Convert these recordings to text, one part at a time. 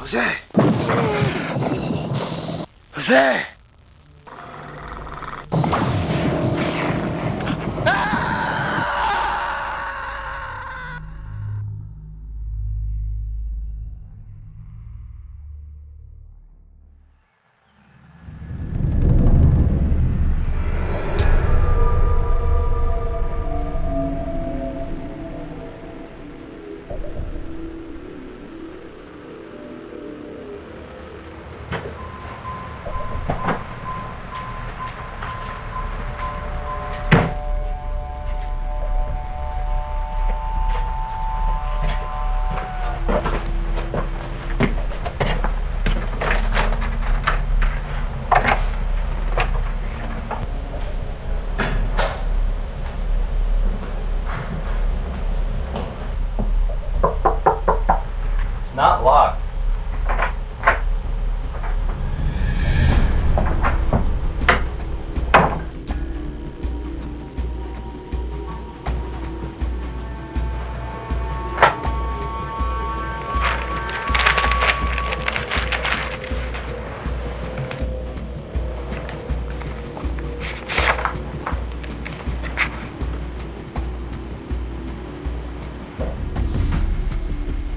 Jose! Jose! Not locked.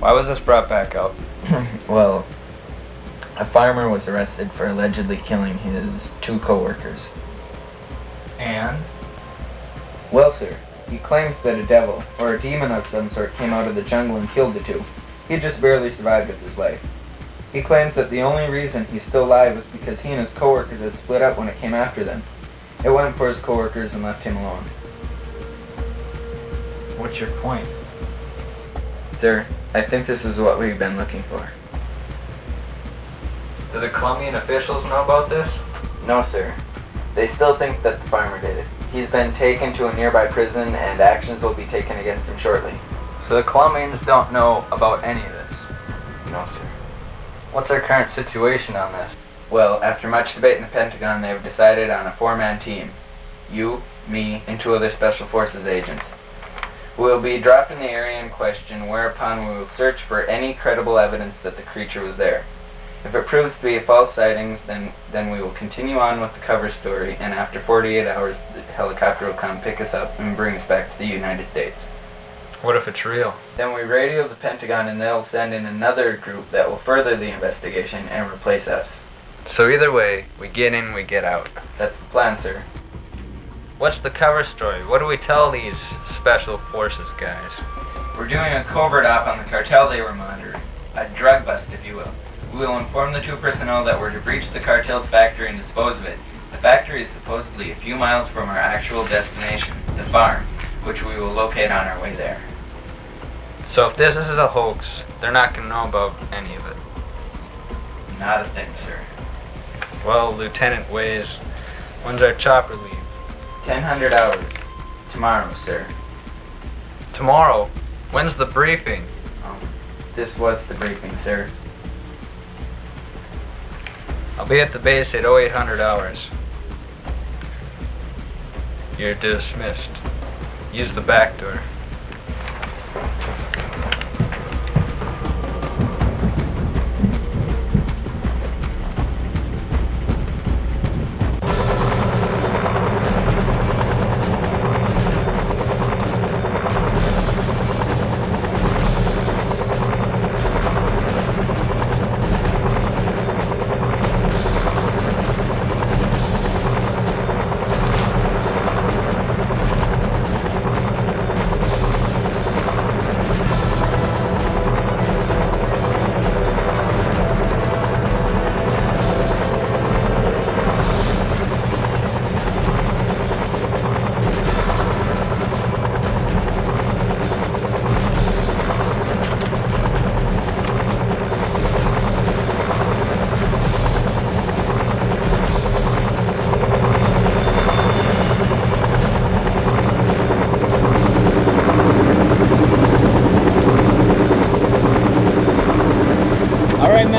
Why was this brought back up? Well, a farmer was arrested for allegedly killing his 2 co-workers. And? Well, sir, he claims that a devil, or a demon of some sort, came out of the jungle and killed the 2. He just barely survived with his life. He claims that the only reason he's still alive was because he and his co-workers had split up when it came after them. It went for his co-workers and left him alone. What's your point? Sir, I think this is what we've been looking for. Do the Colombian officials know about this? No, sir. They still think that the farmer did it. He's been taken to a nearby prison and actions will be taken against him shortly. So the Colombians don't know about any of this? No, sir. What's our current situation on this? Well, after much debate in the Pentagon, they've decided on a 4-man team. You, me, and 2 other Special Forces agents. We'll be dropped in the area in question, whereupon we will search for any credible evidence that the creature was there. If it proves to be a false sighting, then we will continue on with the cover story, and after 48 hours, the helicopter will come pick us up and bring us back to the United States. What if it's real? Then we radio the Pentagon and they'll send in another group that will further the investigation and replace us. So either way, we get in, we get out. That's the plan, sir. What's the cover story? What do we tell these Special Forces guys? We're doing a covert op on the cartel they were monitoring. A drug bust, if you will. We will inform the 2 personnel that we're to breach the cartel's factory and dispose of it. The factory is supposedly a few miles from our actual destination, the farm, which we will locate on our way there. So if this is a hoax, they're not going to know about any of it? Not a thing, sir. Well, Lieutenant Ways, when's our chopper leave? 1000 hours. Tomorrow, sir. Tomorrow? When's the briefing? This was the briefing, sir. I'll be at the base at 0800 hours. You're dismissed. Use the back door.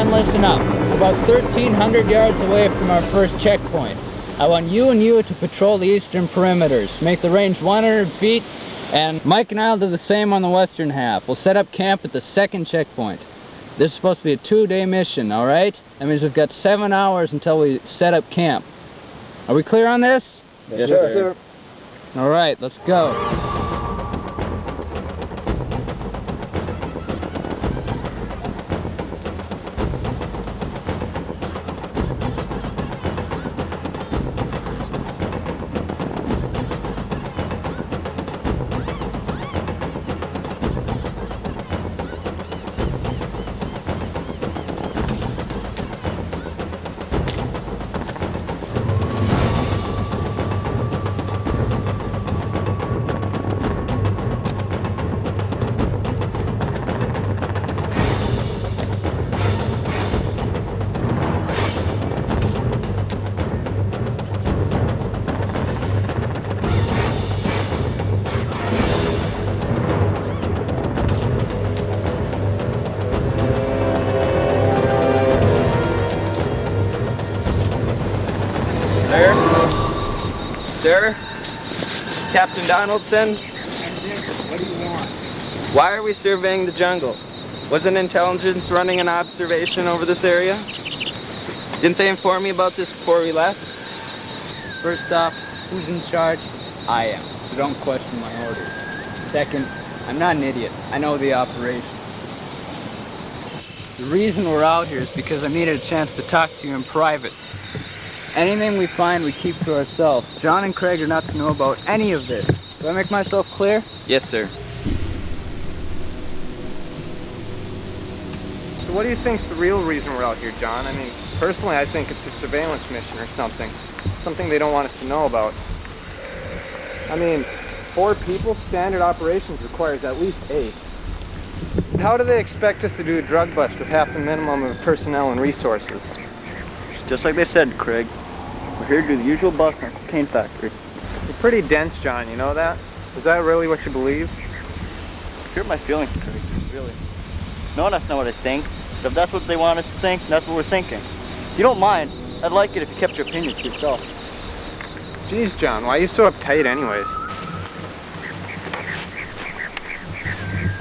Listen up. We're about 1,300 yards away from our first checkpoint. I want you and you to patrol the eastern perimeters. Make the range 100 feet, and Mike and I'll do the same on the western half. We'll set up camp at the second checkpoint. This is supposed to be a 2-day mission, all right? That means we've got 7 hours until we set up camp. Are we clear on this? Yes, sir. All right, let's go. Sir? Captain Donaldson? What do you want? Why are we surveying the jungle? Wasn't intelligence running an observation over this area? Didn't they inform me about this before we left? First off, who's in charge? I am, so don't question my orders. Second, I'm not an idiot. I know the operation. The reason we're out here is because I needed a chance to talk to you in private. Anything we find, we keep to ourselves. John and Craig are not to know about any of this. Do I make myself clear? Yes, sir. So what do you think's the real reason we're out here, John? I mean, personally, I think it's a surveillance mission or something. Something they don't want us to know about. I mean, 4 people, standard operations requires at least 8. How do they expect us to do a drug bust with half the minimum of personnel and resources? Just like they said, Craig. We're here to do the usual bust in our cocaine factory. You're pretty dense, John, you know that? Is that really what you believe? Hurt my feelings, Craig. Really. No one has to know what I think. But if that's what they want us to think, that's what we're thinking. If you don't mind, I'd like it if you kept your opinions to yourself. Jeez, John, why are you so uptight anyways?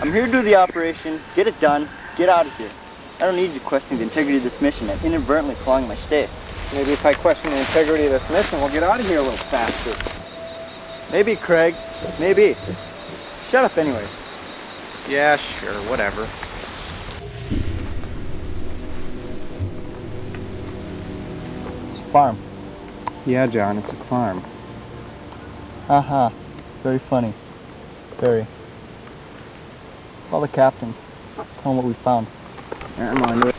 I'm here to do the operation, get it done, get out of here. I don't need you questioning the integrity of this mission and inadvertently prolonging my stay. Maybe if I question the integrity of this mission, we'll get out of here a little faster. Maybe, Craig. Maybe. Shut up anyway. Yeah, sure, whatever. It's a farm. Yeah, John, it's a farm. Haha. Very funny. Very. Call the captain. Tell him what we found. I'm on it.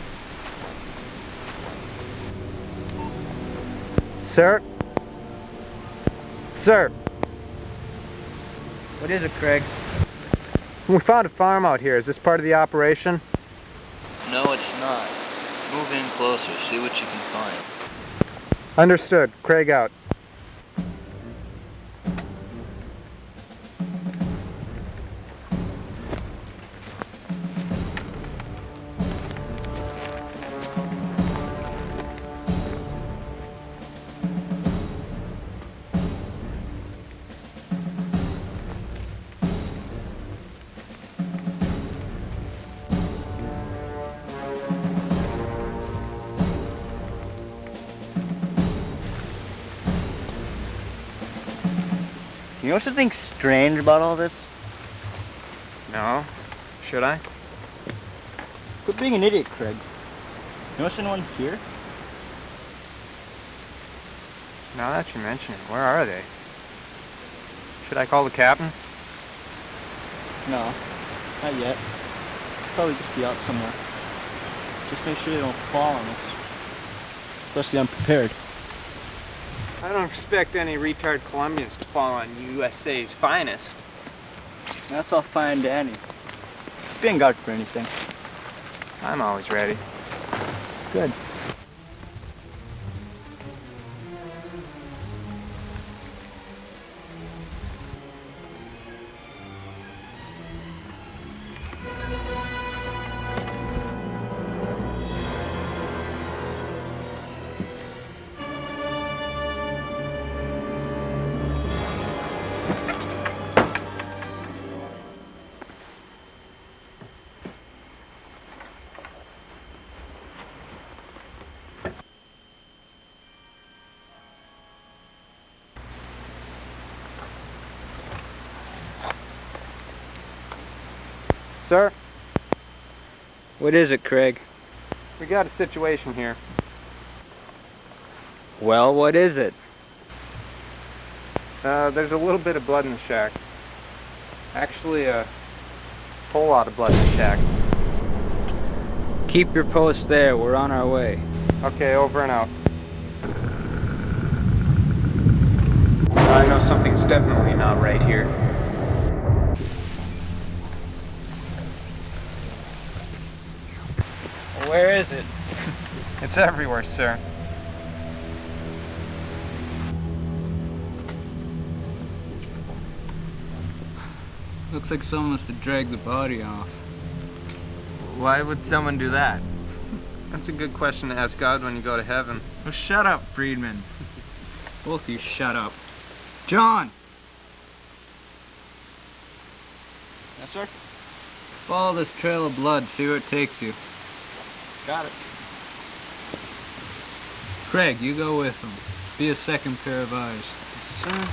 Sir? Sir, What is it, Craig? we found a farm out here. Is this part of the operation? No, it's not. Move in closer, see what you can find. Understood. Craig out. You know something strange about all this? No. Should I? Quit being an idiot, Craig. You notice anyone here? Now that you mention it, where are they? Should I call the captain? No, not yet. Probably just be out somewhere. Just make sure they don't fall on us. Especially unprepared. I don't expect any retard Colombians to fall on USA's finest. That's all fine and dandy. Be on guard for anything. I'm always ready. Good. Sir, What is it, Craig? we got a situation here. Well, what is it? There's a little bit of blood in the shack. Actually, a whole lot of blood in the shack. Keep your post there. We're on our way. Okay, over and out. I know something's definitely not right here. Where is it? It's everywhere, sir. Looks like someone must have dragged the body off. Why would someone do that? That's a good question to ask God when you go to heaven. Oh, shut up, Friedman. Both of you shut up. John! Yes, sir? Follow this trail of blood, see where it takes you. Got it. Craig, you go with him. Be a second pair of eyes. Sir?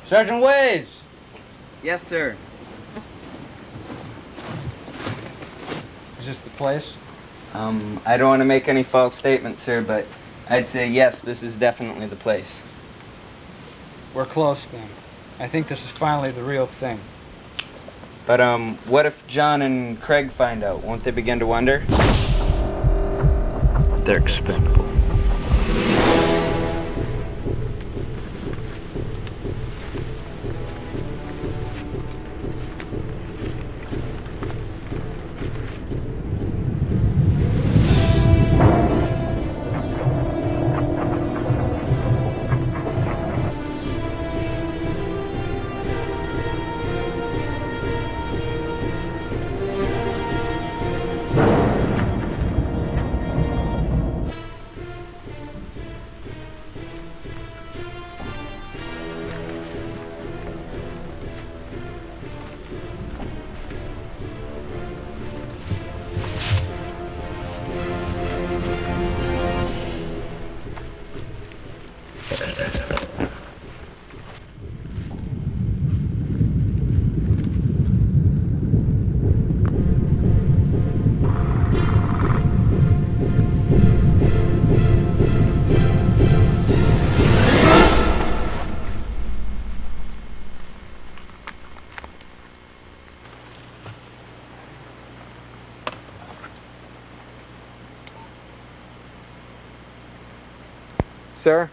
Sergeant Ways! Yes, sir. Is this the place? I don't want to make any false statements, sir, but I'd say yes, this is definitely the place. We're close then. I think this is finally the real thing. But, what if John and Craig find out? Won't they begin to wonder? They're expendable. Sir?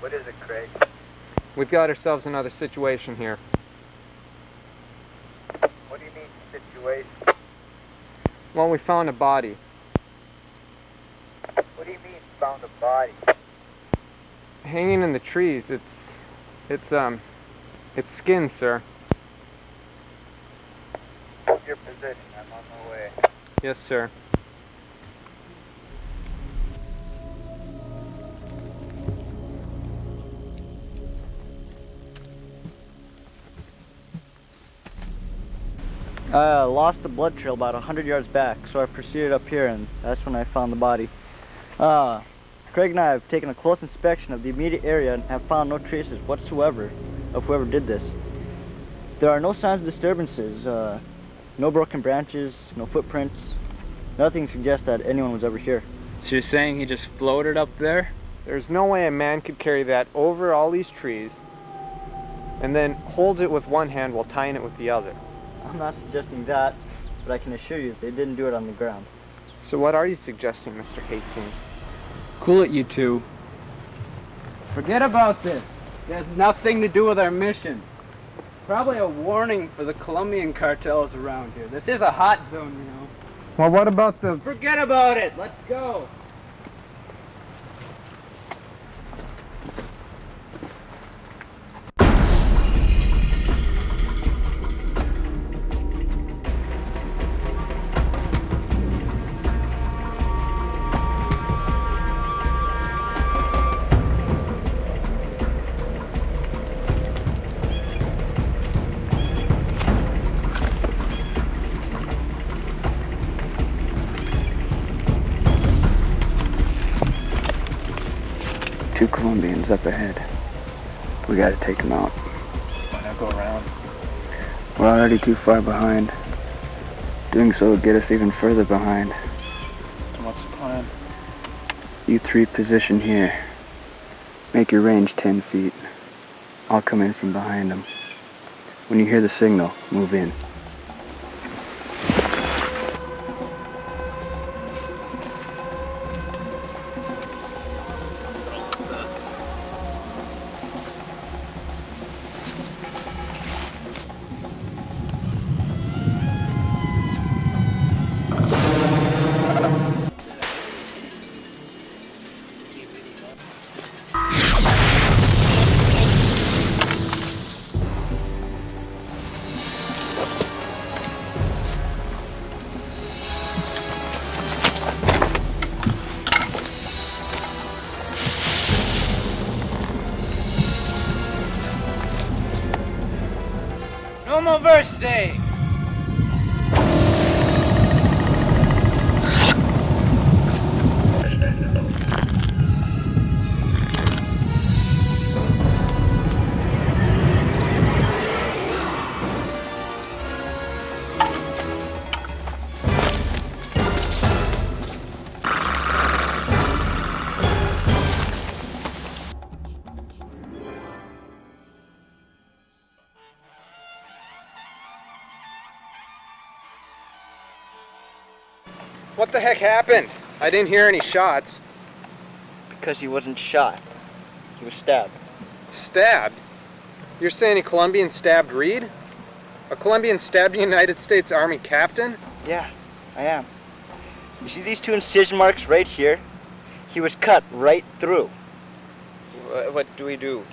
What is it, Craig? We've got ourselves another situation here. What do you mean, situation? Well, we found a body. What do you mean, found a body? Hanging in the trees. It's skin, sir. Your position, I'm on my way. Yes, sir. I lost the blood trail about 100 yards back, so I proceeded up here, and that's when I found the body. Craig and I have taken a close inspection of the immediate area and have found no traces whatsoever of whoever did this. There are no signs of disturbances, no broken branches, no footprints. Nothing suggests that anyone was ever here. So you're saying he just floated up there? There's no way a man could carry that over all these trees and then hold it with one hand while tying it with the other. I'm not suggesting that, but I can assure you they didn't do it on the ground. So what are you suggesting, Mr. Hastings? Cool it, you two. Forget about this. It has nothing to do with our mission. Probably a warning for the Colombian cartels around here. This is a hot zone, you know. Well, what about the... Forget about it. Let's go. 2 Colombians up ahead. We gotta take them out. Why not go around? We're already too far behind. Doing so would get us even further behind. And what's the plan? You 3 position here. Make your range 10 feet. I'll come in from behind them. When you hear the signal, move in. No more verse. What the heck happened? I didn't hear any shots. Because he wasn't shot. He was stabbed. Stabbed? You're saying a Colombian stabbed Reed? A Colombian stabbed a United States Army captain? Yeah, I am. You see these 2 incision marks right here? He was cut right through. What do we do?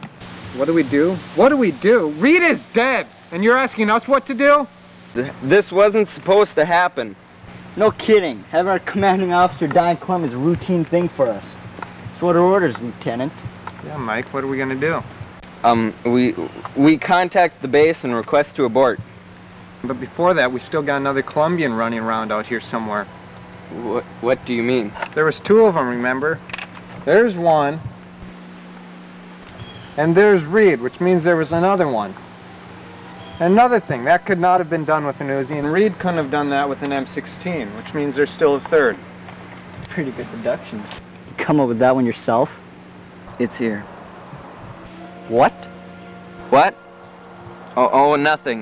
What do we do? What do we do? Reed is dead, and you're asking us what to do? This wasn't supposed to happen. No kidding. Having our commanding officer die in Colombia is a routine thing for us. So what are orders, Lieutenant? Yeah, Mike, what are we gonna do? We contact the base and request to abort. But before that, we still got another Colombian running around out here somewhere. What do you mean? There was 2 of them, remember? There's one. And there's Reed, which means there was another one. Another thing, that could not have been done with an Uzi, and Reed couldn't have done that with an M16, which means there's still a 3rd. Pretty good deduction. You come up with that one yourself? It's here. What? What? Oh, nothing.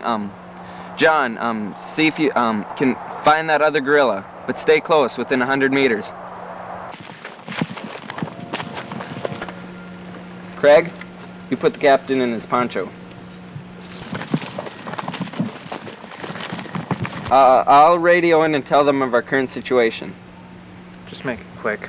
John, see if you, can find that other gorilla, but stay close, within 100 meters. Craig, you put the captain in his poncho. I'll radio in and tell them of our current situation. Just make it quick.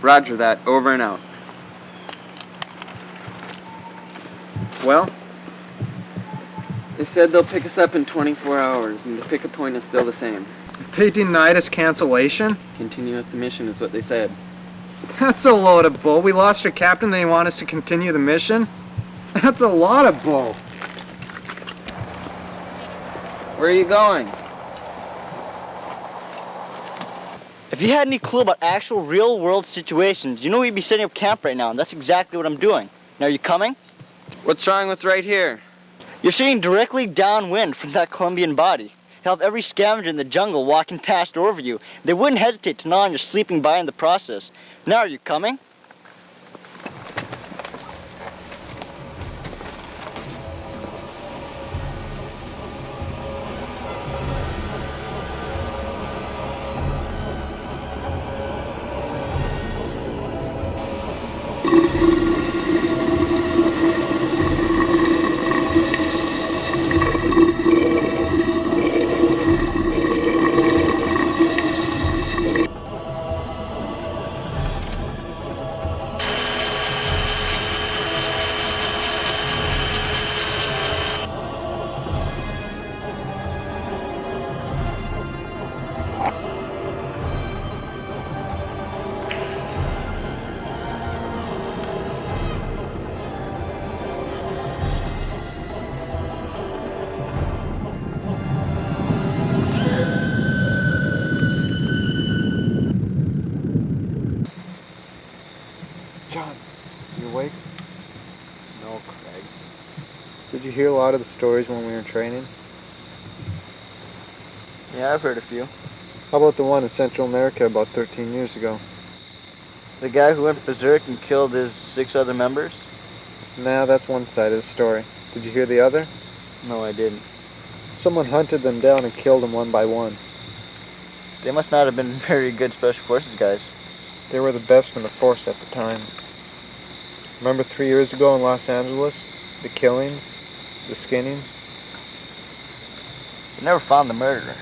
Roger that. Over and out. Well? They said they'll pick us up in 24 hours, and the pick-up point is still the same. They denied us cancellation? Continue with the mission is what they said. That's a load of bull. We lost our captain, they want us to continue the mission? That's a lot of bull. Where are you going? If you had any clue about actual real-world situations, you know we'd be setting up camp right now, and that's exactly what I'm doing. Now, are you coming? What's wrong with right here? You're sitting directly downwind from that Colombian body. You'll have every scavenger in the jungle walking past or over you. They wouldn't hesitate to gnaw on your sleeping body in the process. Now, are you coming? know, Craig. Did you hear a lot of the stories when we were training? Yeah, I've heard a few. How about the one in Central America about 13 years ago? The guy who went berserk and killed his 6 other members? Nah, that's one side of the story. Did you hear the other? No, I didn't. Someone hunted them down and killed them one by one. They must not have been very good Special Forces guys. They were the best in the force at the time. Remember 3 years ago in Los Angeles? The killings? The skinnings? They never found the murderer.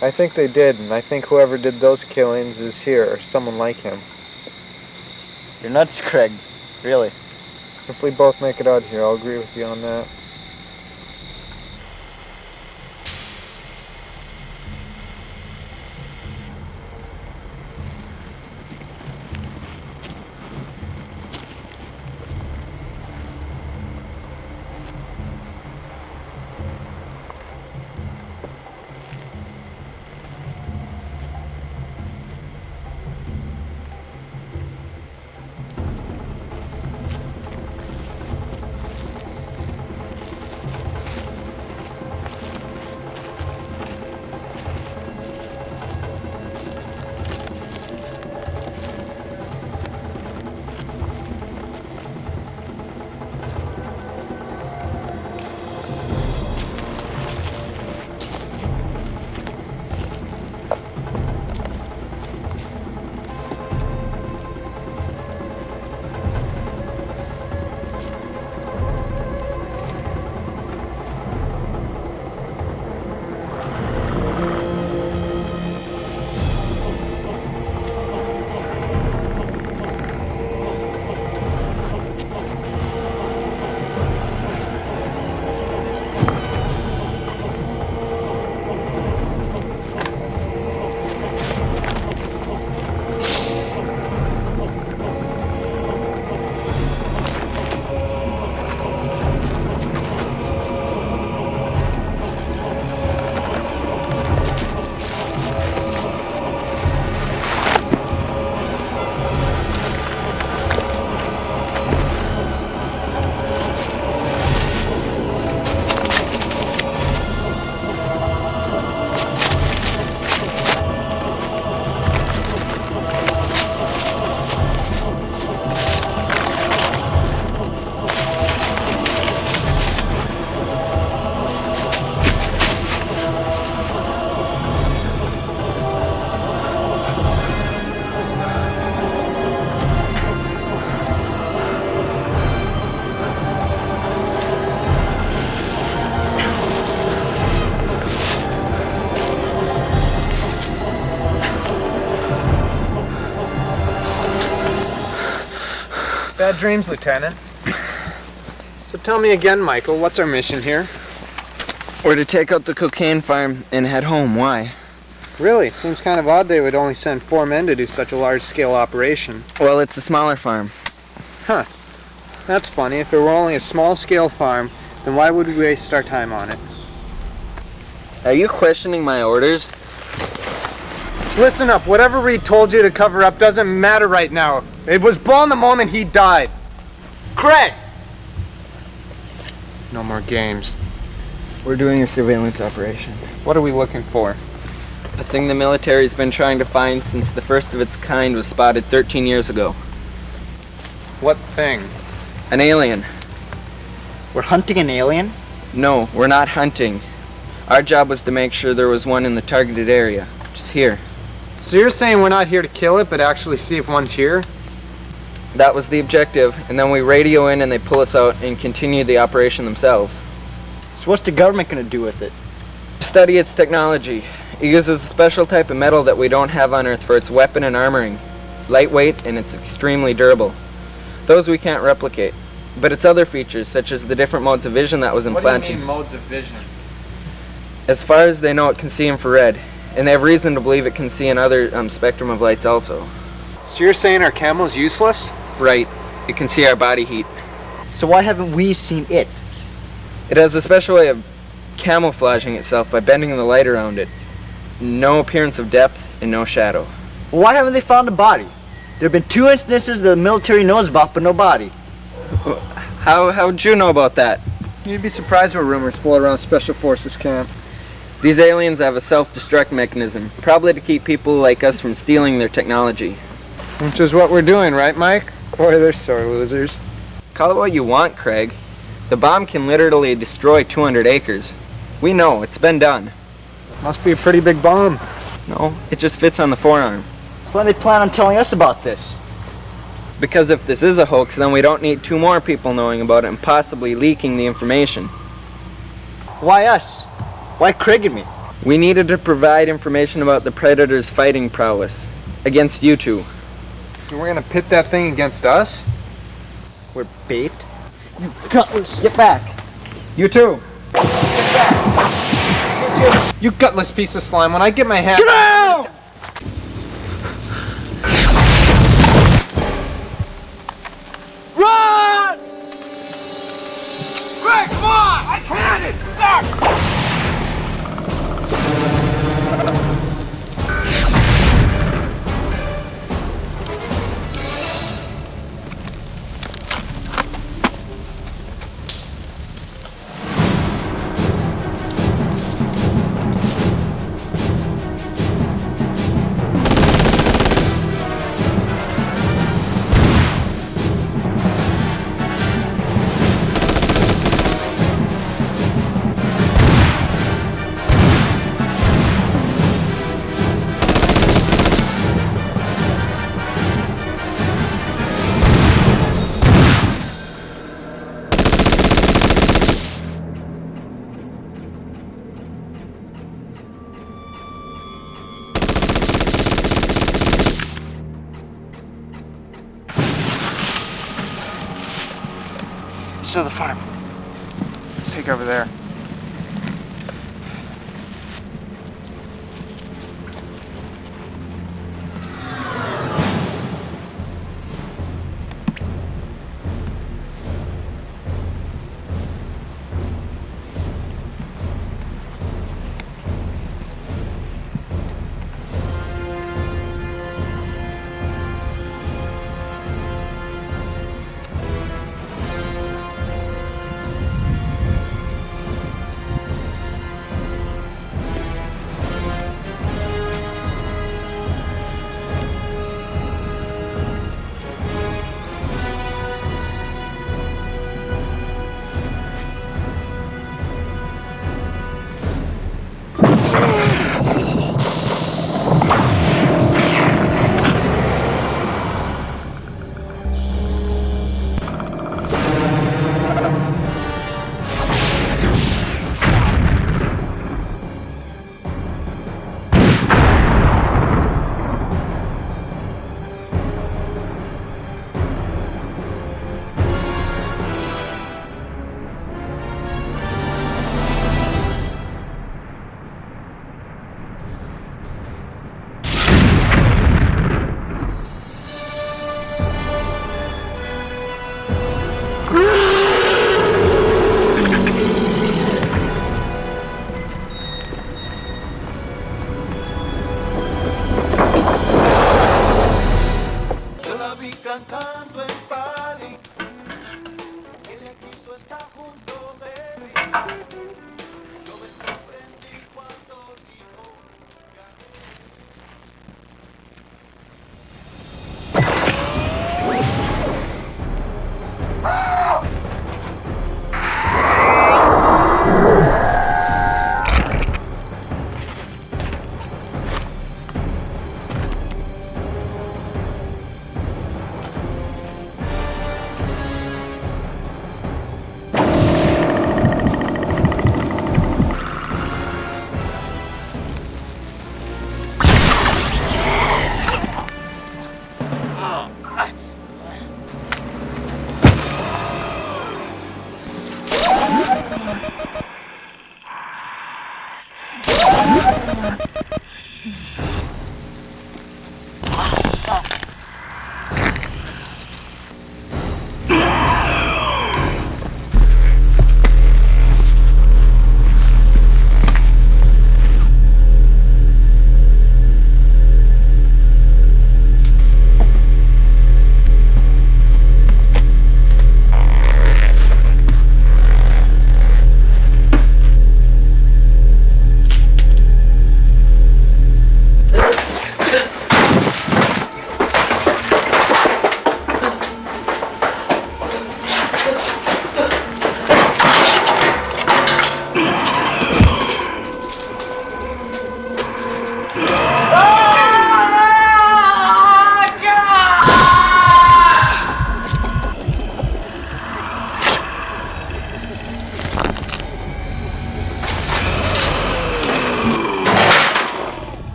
I think they did, and I think whoever did those killings is here, or someone like him. You're nuts, Craig. Really. If we both make it out here, I'll agree with you on that. Bad dreams, Lieutenant. So tell me again, Michael, what's our mission here? We're to take out the cocaine farm and head home. Why? Really? Seems kind of odd they would only send 4 men to do such a large-scale operation. Well, it's a smaller farm. Huh. That's funny. If it were only a small-scale farm, then why would we waste our time on it? Are you questioning my orders? Listen up. Whatever Reed told you to cover up doesn't matter right now. It was blown the moment he died. Craig! No more games. We're doing a surveillance operation. What are we looking for? A thing the military's been trying to find since the first of its kind was spotted 13 years ago. What thing? An alien. We're hunting an alien? No, we're not hunting. Our job was to make sure there was one in the targeted area, which is here. So you're saying we're not here to kill it, but actually see if one's here? That was the objective, and then we radio in and they pull us out and continue the operation themselves. So what's the government going to do with it? Study its technology. It uses a special type of metal that we don't have on Earth for its weapon and armoring. Lightweight, and it's extremely durable. Those we can't replicate. But its other features, such as the different modes of vision that was implanted. What do you mean, modes of vision? As far as they know, it can see infrared, and they have reason to believe it can see another spectrum of lights also. So you're saying our camo's useless? Right. It can see our body heat. So why haven't we seen it? It has a special way of camouflaging itself by bending the light around it. No appearance of depth and no shadow. Well, why haven't they found a body? There have been 2 instances the military knows about, but no body. How'd you know about that? You'd be surprised what rumors float around Special Forces camp. These aliens have a self-destruct mechanism, probably to keep people like us from stealing their technology. Which is what we're doing, right, Mike? Boy, they're sore losers. Call it what you want, Craig. The bomb can literally destroy 200 acres. We know, it's been done. Must be a pretty big bomb. No, it just fits on the forearm. So when they plan on telling us about this? Because if this is a hoax, then we don't need 2 more people knowing about it and possibly leaking the information. Why us? Why Craig and me? We needed to provide information about the Predator's fighting prowess against you two. And we're gonna pit that thing against us? We're bait? You gutless! Get back! You too! Get back! You too! You gutless piece of slime, when I get my hat— Get out! Run! Greg, come on! I can't! It's stuck! To the farm. Let's take over there.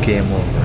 Game over.